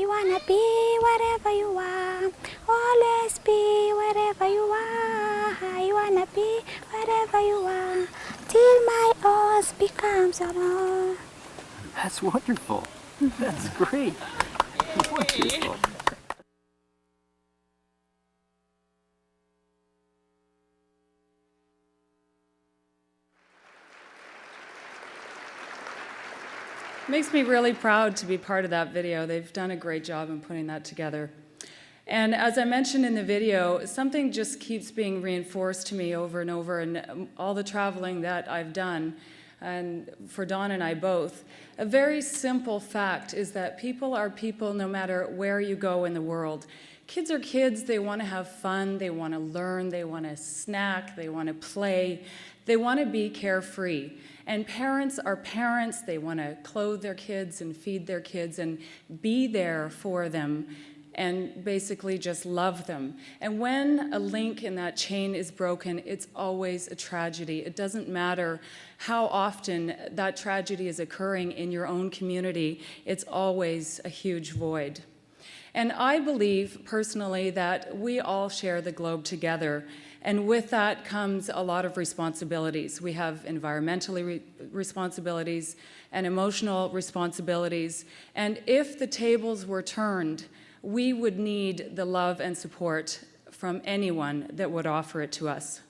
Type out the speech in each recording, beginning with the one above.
wanna be wherever you are, always be wherever you are. I wanna be wherever you are, till my oars becomes your own. That's wonderful. That's great. Wonderful. Makes me really proud to be part of that video. They've done a great job in putting that together. And as I mentioned in the video, something just keeps being reinforced to me over and over, and all the traveling that I've done, and for Dawn and I both. A very simple fact is that people are people no matter where you go in the world. Kids are kids, they want to have fun, they want to learn, they want to snack, they want to play, they want to be carefree. And parents are parents, they want to clothe their kids and feed their kids and be there for them and basically just love them. And when a link in that chain is broken, it's always a tragedy. It doesn't matter how often that tragedy is occurring in your own community, it's always a huge void. And I believe personally that we all share the globe together, and with that comes a lot of responsibilities. We have environmental responsibilities and emotional responsibilities, and if the tables were turned, we would need the love and support from anyone that would offer it to us.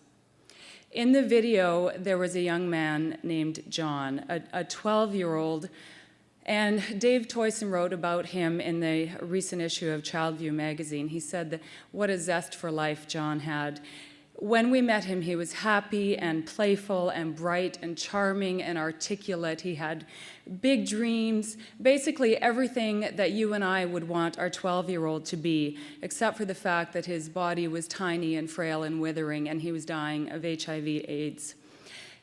In the video, there was a young man named John, a 12-year-old, and Dave Toyson wrote about him in the recent issue of Childview magazine. He said that what a zest for life John had. When we met him, he was happy and playful and bright and charming and articulate. He had big dreams, basically everything that you and I would want our 12-year-old to be, except for the fact that his body was tiny and frail and withering, and he was dying of HIV/AIDS.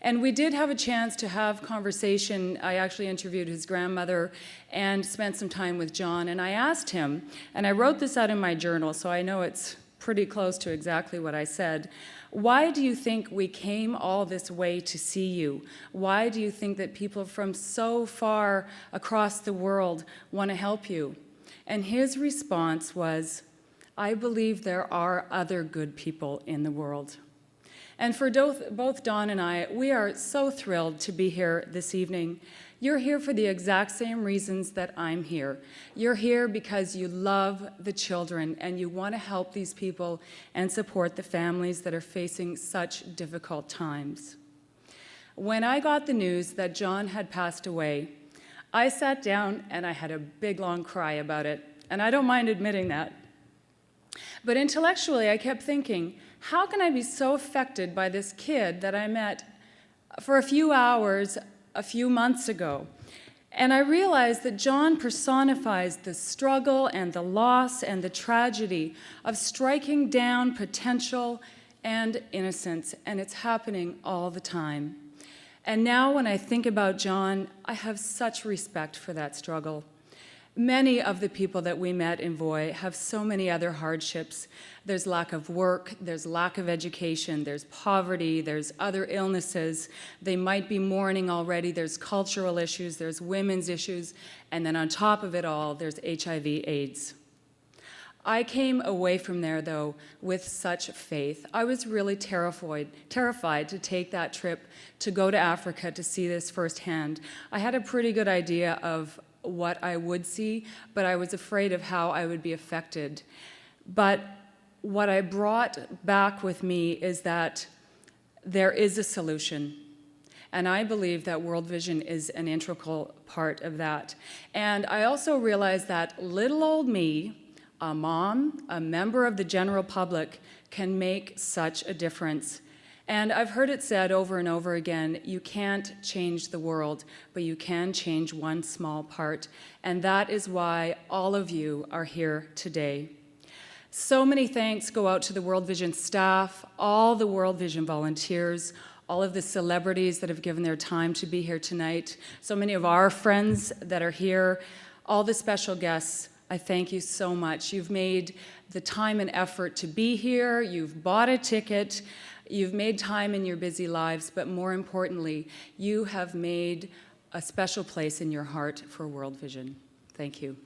And we did have a chance to have conversation. I actually interviewed his grandmother and spent some time with John, and I asked him, and I wrote this out in my journal, so I know it's pretty close to exactly what I said. Why do you think we came all this way to see you? Why do you think that people from so far across the world want to help you? And his response was, I believe there are other good people in the world. And for both Dawn and I, we are so thrilled to be here this evening. You're here for the exact same reasons that I'm here. You're here because you love the children and you want to help these people and support the families that are facing such difficult times. When I got the news that John had passed away, I sat down and I had a big long cry about it, and I don't mind admitting that. But intellectually, I kept thinking, how can I be so affected by this kid that I met for a few hours a few months ago? And I realized that John personifies the struggle and the loss and the tragedy of striking down potential and innocence, and it's happening all the time. And now when I think about John, I have such respect for that struggle. Many of the people that we met in Voi have so many other hardships. There's lack of work, there's lack of education, there's poverty, there's other illnesses. They might be mourning already, there's cultural issues, there's women's issues, and then on top of it all, there's HIV/AIDS. I came away from there, though, with such faith. I was really terrified to take that trip to go to Africa to see this firsthand. I had a pretty good idea of what I would see, but I was afraid of how I would be affected. But what I brought back with me is that there is a solution. And I believe that World Vision is an integral part of that. And I also realized that little old me, a mom, a member of the general public, can make such a difference. And I've heard it said over and over again, you can't change the world, but you can change one small part. And that is why all of you are here today. So many thanks go out to the World Vision staff, all the World Vision volunteers, all of the celebrities that have given their time to be here tonight, so many of our friends that are here, all the special guests. I thank you so much. You've made the time and effort to be here. You've bought a ticket. You've made time in your busy lives, but more importantly, you have made a special place in your heart for World Vision. Thank you.